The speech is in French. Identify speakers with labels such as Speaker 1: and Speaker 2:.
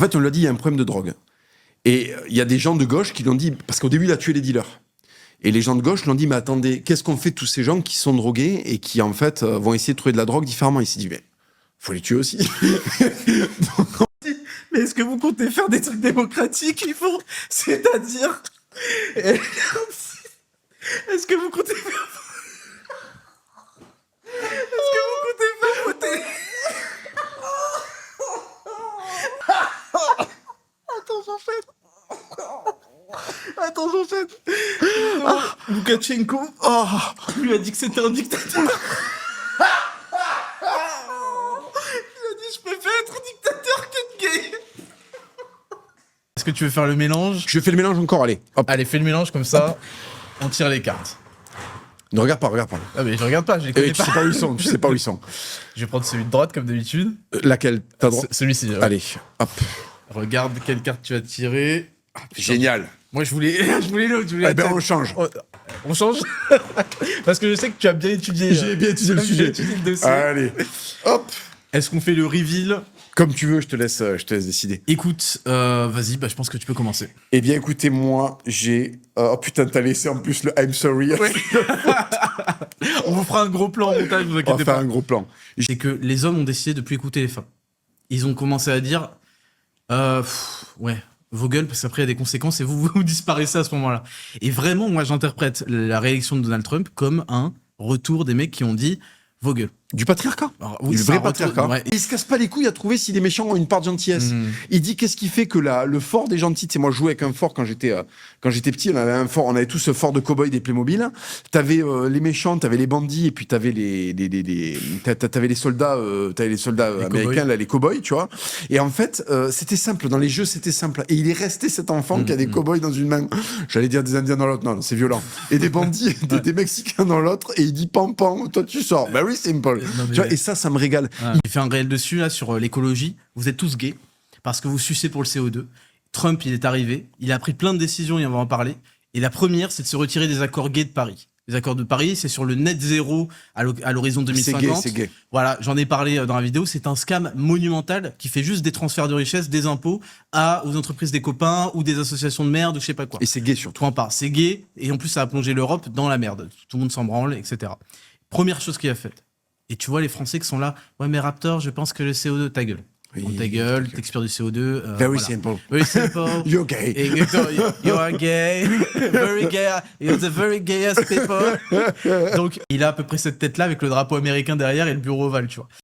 Speaker 1: En fait, on lui a dit, il y a un problème de drogue. Et il y a des gens de gauche qui l'ont dit, parce qu'au début, il a tué les dealers. Et les gens de gauche l'ont dit, mais attendez, qu'est-ce qu'on fait de tous ces gens qui sont drogués et qui, en fait, vont essayer de trouver de la drogue différemment? Il s'est dit, mais faut les tuer aussi. Donc,
Speaker 2: Mais est-ce que vous comptez faire des trucs démocratiques, il faut? C'est-à-dire... Est-ce que vous comptez faire... Est-ce que vous comptez faire voter? Attends, j'enchaîne. Loukachenko lui a dit que c'était un dictateur. Il a dit, je préfère être dictateur qu'être gay. Est-ce que tu veux faire le mélange?
Speaker 1: je fais le mélange encore, allez. Hop.
Speaker 2: Allez, fais le mélange comme ça, on tire les cartes.
Speaker 1: Ne regarde pas, regarde pas.
Speaker 2: Ah mais je regarde pas, je les connais
Speaker 1: Tu
Speaker 2: pas.
Speaker 1: sais pas où ils sont, tu sais pas où ils sont.
Speaker 2: Je vais prendre celui de droite comme d'habitude.
Speaker 1: Laquelle? T'as droit?
Speaker 2: Celui-ci. Ouais.
Speaker 1: Allez, hop.
Speaker 2: Regarde quelle carte tu as tiré. Ah, putain.
Speaker 1: Génial.
Speaker 2: Moi je voulais l'autre. Je voulais
Speaker 1: Eh ben,
Speaker 2: la
Speaker 1: on change.
Speaker 2: On change. Parce que je sais que tu as bien étudié.
Speaker 1: J'ai bien étudié le sujet.
Speaker 2: Étudié le dossier.
Speaker 1: Allez, hop.
Speaker 2: Est-ce qu'on fait le reveal?
Speaker 1: Comme tu veux, je te laisse décider.
Speaker 2: Écoute, vas-y, je pense que tu peux commencer.
Speaker 1: Eh bien, écoutez, moi, j'ai... Oh putain, t'as laissé en plus le I'm sorry.
Speaker 2: Ouais. On vous fera un gros plan en montage, vous
Speaker 1: On va
Speaker 2: inquiétez
Speaker 1: faire
Speaker 2: pas.
Speaker 1: un gros plan.
Speaker 2: C'est que les hommes ont décidé de plus écouter les femmes. Ils ont commencé à dire, ouais, vos gueules, parce qu'après il y a des conséquences et vous disparaissez à ce moment-là. Et vraiment, moi j'interprète la réélection de Donald Trump comme un retour des mecs qui ont dit vos gueules.
Speaker 1: Du patriarcat.
Speaker 2: Alors, oui,
Speaker 1: Du
Speaker 2: c'est
Speaker 1: vrai
Speaker 2: un retour-
Speaker 1: patriarcat.
Speaker 2: ouais.
Speaker 1: Il se casse pas les couilles à trouver si les méchants ont une part de gentillesse. Il dit qu'est-ce qui fait que le fort des gentils, tu sais, moi je jouais avec un fort quand j'étais petit, on avait un fort, on avait tous ce fort de cow-boy des Playmobil. T'avais les méchants, t'avais les bandits et puis t'avais t'avais les soldats,
Speaker 2: Les
Speaker 1: américains,
Speaker 2: cow-boys.
Speaker 1: là, les cow-boys, tu vois. Et en fait, c'était simple, dans les jeux c'était simple. Et il est resté cet enfant qui a des cow-boys dans une main, j'allais dire des Indiens dans l'autre, non, c'est violent. Et des bandits, des Mexicains dans l'autre, et il dit pam pam, toi tu sors. Very simple.
Speaker 2: Non, mais
Speaker 1: Tu vois,
Speaker 2: ouais.
Speaker 1: et ça me régale.
Speaker 2: Ouais. Il fait un réel dessus là sur l'écologie. Vous êtes tous gays parce que vous sucez pour le CO2. Trump, il est arrivé, il a pris plein de décisions et on va en parler. Et la première, c'est de se retirer des accords gays de Paris. Les accords de Paris, c'est sur le net zéro à l'horizon 2050.
Speaker 1: C'est gay.
Speaker 2: Voilà, j'en ai parlé dans la vidéo. C'est un scam monumental qui fait juste des transferts de richesse, des impôts aux entreprises des copains ou des associations de merde ou je sais pas quoi.
Speaker 1: Et c'est gay surtout.
Speaker 2: Tout en part. C'est gay et en plus ça a plongé l'Europe dans la merde. Tout le monde s'en branle, etc. Première chose qu'il a faite. Et tu vois les Français qui sont là. Ouais, mais Raptor, je pense que le CO2, ta gueule.
Speaker 1: Oui,
Speaker 2: Bon, ta gueule, t'expires du CO2.
Speaker 1: Very
Speaker 2: voilà.
Speaker 1: simple.
Speaker 2: Very simple.
Speaker 1: You're gay.
Speaker 2: Exactement. You are gay. Very gay. You're the very gayest people. Donc, il a à peu près cette tête-là avec le drapeau américain derrière et le bureau ovale, tu vois.